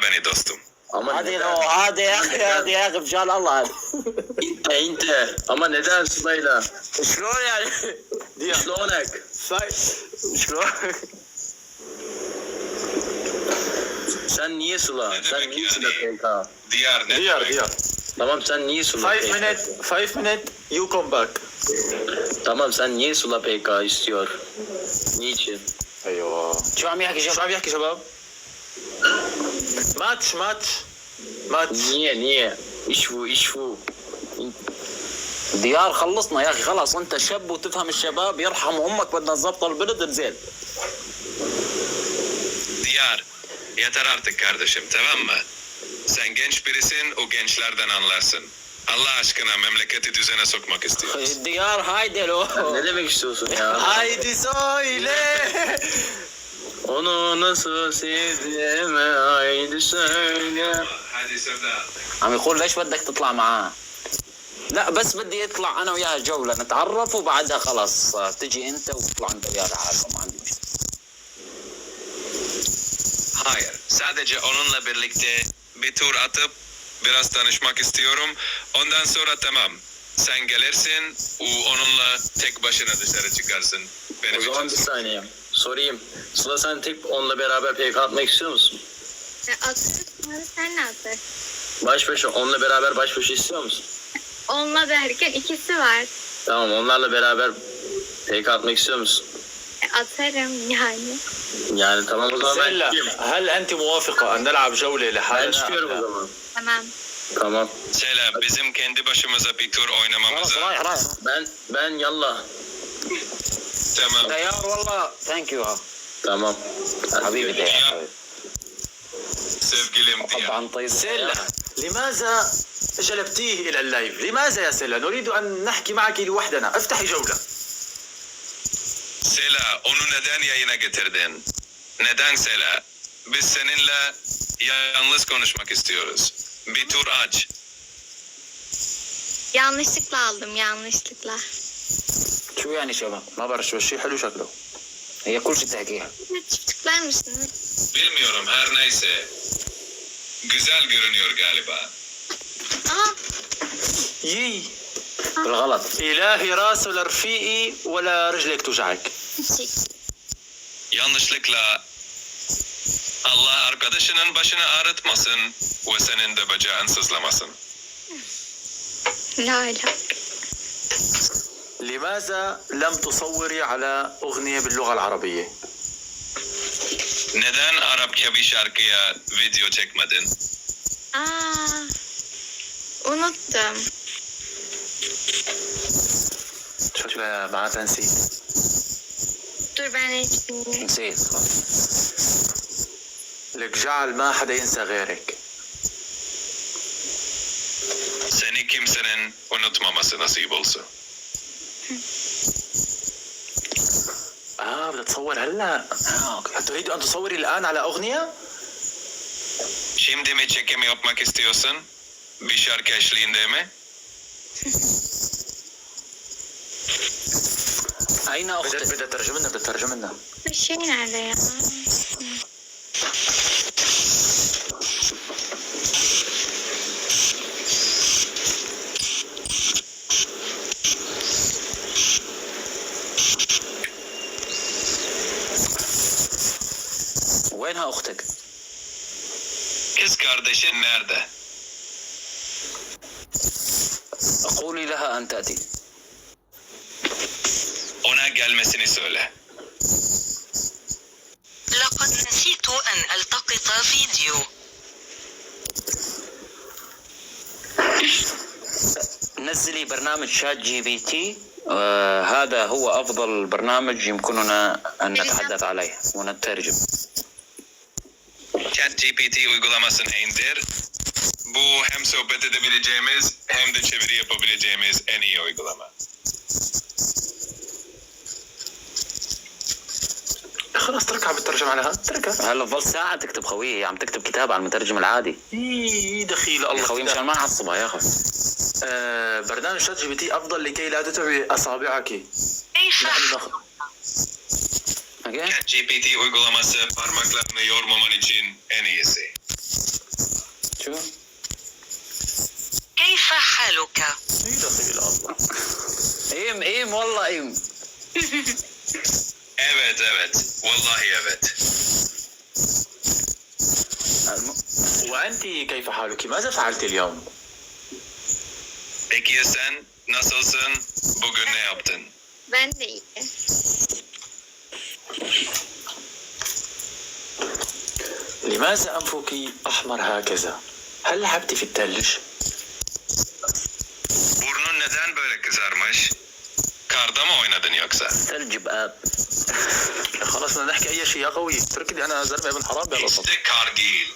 beni dostum. Ama Hadi neden? hadi ya akhi hadi ya akhi بجال الله hadi. Inte. Ama neden Sıla'yla? شلون يعني؟ Şlonek. شلون؟ Sen niye Sıla? Ne Sen demek niye yani? Sıla PK? Diyar ne? Diyar. Tamam sen niye Sıla 5 PK? minute, you come back. Tamam sen niye Sıla PK istiyor? Niçin? ايوه شو عم يحكي شو شباب؟ عم يحكي شباب؟ ماتش Niye? İş bu. ديار خلصنا يا اخي خلاص انت شاب وتفهم الشباب يرحم امك بدنا نظبط البلد نزين. Diyar. Yeter artık kardeşim, tamam mı? Sen genç birisin, o gençlerden anlarsın. Allah aşkına memleketi düzene sokmak istiyor. ديار هايدي لو Ne demek istiyorsun ya? هايدي söyle. Onu nasıl sevdiğime haydi söyle. Hadi söyle. عم يقول ليش بدك تطلع معاه؟ لا بس بدي اطلع انا وياها جولة نتعرف وبعدها خلاص تجي انت وتطلع انت وياها لحالكم ما عندي مشكلة. Hayır, sadece onunla birlikte bir tur atıp biraz tanışmak istiyorum. Ondan sonra tamam. Sen gelirsin, onunla tek başına dışarı çıkarsın. O Benim zaman bir için. saniye. Sorayım. Sıla sen tek onunla beraber PK atmak istiyor musun? Atırsın, sen ne atarsın? Baş başa onunla beraber baş başa istiyor musun? Onunla derken ikisi var. Tamam onlarla beraber PK atmak istiyor musun? Atarım yani. Yani tamam o zaman ben سيلا çıkayım. هل أنت موافقة أن نلعب جولة Ben لحالنا؟ çıkıyorum o zaman. Tamam. Tamam. Selam, bizim kendi başımıza bir tur خلاص oynamamıza. رايح رايح. Ben yallah. Tamam. ديار والله ثانك يو Tamam. Hadi حبيبي görüşürüz. ديار حبيبي. Sevgilim Diyar. طبعا طيب سيلا لماذا جلبتيه إلى الليف؟ لماذا يا سيلا؟ نريد أن نحكي معك لوحدنا. افتحي جولة. Sela, onu neden yayına getirdin? Neden Sela? Biz seninle yalnız konuşmak istiyoruz. Bir tur aç. Yanlışlıkla aldım, yanlışlıkla. شو يعني شباب؟ ما بعرف شو الشيء حلو شكله. هي كل شيء تحكيها. Çiftlikler misiniz? Bilmiyorum, her neyse. Güzel görünüyor galiba. Aha, يي بالغلط. إلهي راس ولا رفيقي ولا رجلك توجعك. şey. Yanlışlıkla Allah arkadaşının başını ağrıtmasın ve senin de bacağın sızlamasın. La la. لماذا لم تصوري على أغنية باللغة العربية؟ Neden Arapça bir şarkıya video çekmedin? Aa, unuttum. شكلها معناتها نسيت. Dur ben hiç نسيت خلاص. لك جعل ما حدا ينسى غيرك. Seni kimsenin unutmaması nasip olsun. بدها تصور هلا. اوكي. تريد أن تصوري الآن على أغنية؟ Şimdi mi çekim yapmak istiyorsun? Bir şarkı eşliğinde mi? اين اختك؟ بدها تترجم لنا. Bu şey nerede ya? وينها اختك؟ Kız kardeşin nerede? قولي لها ان تاتي. Ona gelmesini söyle. لقد نسيت أن ألتقط فيديو. نزلي برنامج شات جي بي تي. هذا هو افضل برنامج يمكننا ان نتحدث عليه ونترجم. ChatGPT uygulamasını indir. Bu hem sohbet edebileceğimiz hem de çeviri yapabileceğimiz en iyi uygulama. خلاص اتركها بالترجمة على هذا. اتركها. هلا تضل ساعة تكتب خويي عم تكتب كتاب على المترجم العادي. دخيل يا الله. خوي مشان ما نعصبها يا اخي. برنامج شات جي بي تي أفضل لكي لا تتعبي أصابعك. كيف نحن ناخذ. اوكي. ChatGPT uygulaması parmaklarını yormaman için en iyisi. شو؟ كيف حالك؟ يا دخيل الله. ايم والله ايم. Evet. Vallahi evet. وأنت كيف حالك؟ ماذا فعلت اليوم؟ Peki ya sen nasılsın? Bugün ne yaptın? Ben de iyi. لماذا أنفك أحمر هكذا؟ هل لعبت في الثلج؟ Burnun neden böyle kızarmış? Karda mı oynadın yoksa? ثلج بآب. خلاص بدنا نحكي أي شيء يا قوي، اتركني أنا زلمة ابن حرام بهالقصص. İşte kar değil.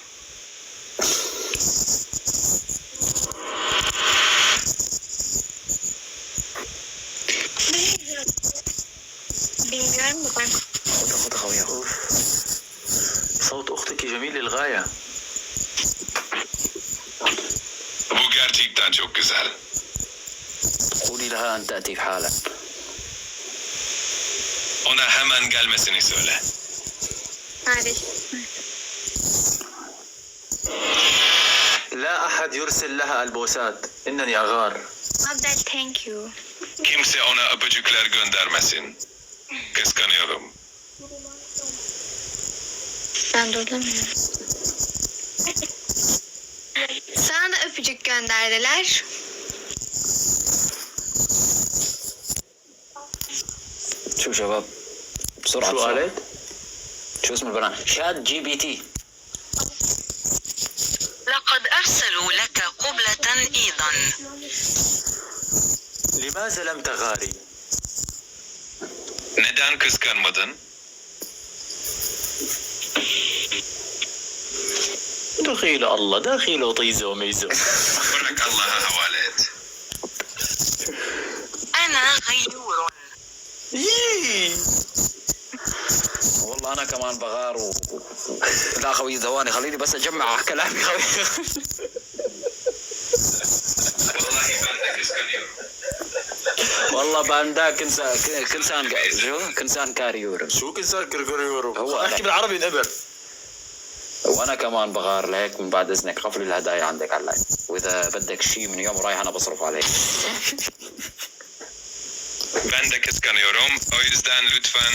Bilmiyorum da ben. خذ خويا. صوت أختك جميل للغاية. Bu gerçekten çok güzel. قولي لها ان تاتي في حالها. Ona hemen gelmesini söyle. Hariç. لا أحد يرسل لها البوسات، إنني أغار. Abdel thank you. Kimse ona öpücükler göndermesin. Kıskanıyorum. Ben durdurmuyorum. Sana da öpücük gönderdiler. شو شباب؟ بسرعة شو بسرعة. قالت؟ شو اسم البرنامج؟ شات جي بي تي. لقد أرسلوا لك قبلة أيضا. لماذا لم تغاري؟ Neden kıskanmadın? دخيل الله دخيل وطيزة وميزة. Bırak Allah'a havale et. أنا غيور. والله انا كمان بغار لا خوي ثواني خليني بس اجمع كلامي خوي. Vallahi ben de kıskanıyorum. والله باندا كنسان شو كنسان كاريور. شو كنسان كركوريورو؟ هو احكي بالعربي نقبر. وانا كمان بغار لهيك من بعد اذنك قفل الهدايا عندك على اللايف، واذا بدك شيء من يوم رايح انا بصرف عليك. Ben de kıskanıyorum. O yüzden lütfen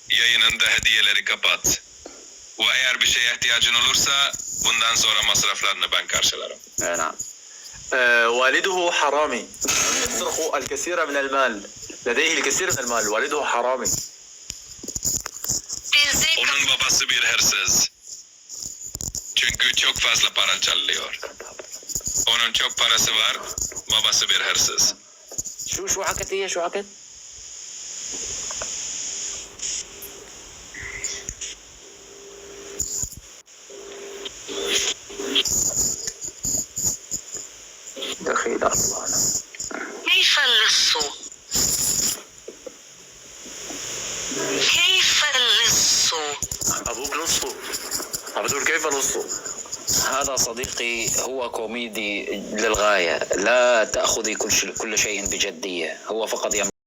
yayınında hediyeleri kapat. Ve eğer bir şeye ihtiyacın olursa bundan sonra masraflarını ben karşılarım. نعم. والده حرامي يسرق الكثير من المال، لديه الكثير من المال، والده حرامي. Onun babası bir hırsız. Çünkü çok fazla para çalıyor. Onun çok parası var. Babası bir hırsız. شو حكت هي شو حكت؟ دخيل الله. كيف اللص؟ كيف اللص؟ ابوك نصه. عم بتقول كيف نصه؟ هذا صديقي هو كوميدي للغاية، لا تأخذي كل شيء بجدية، هو فقط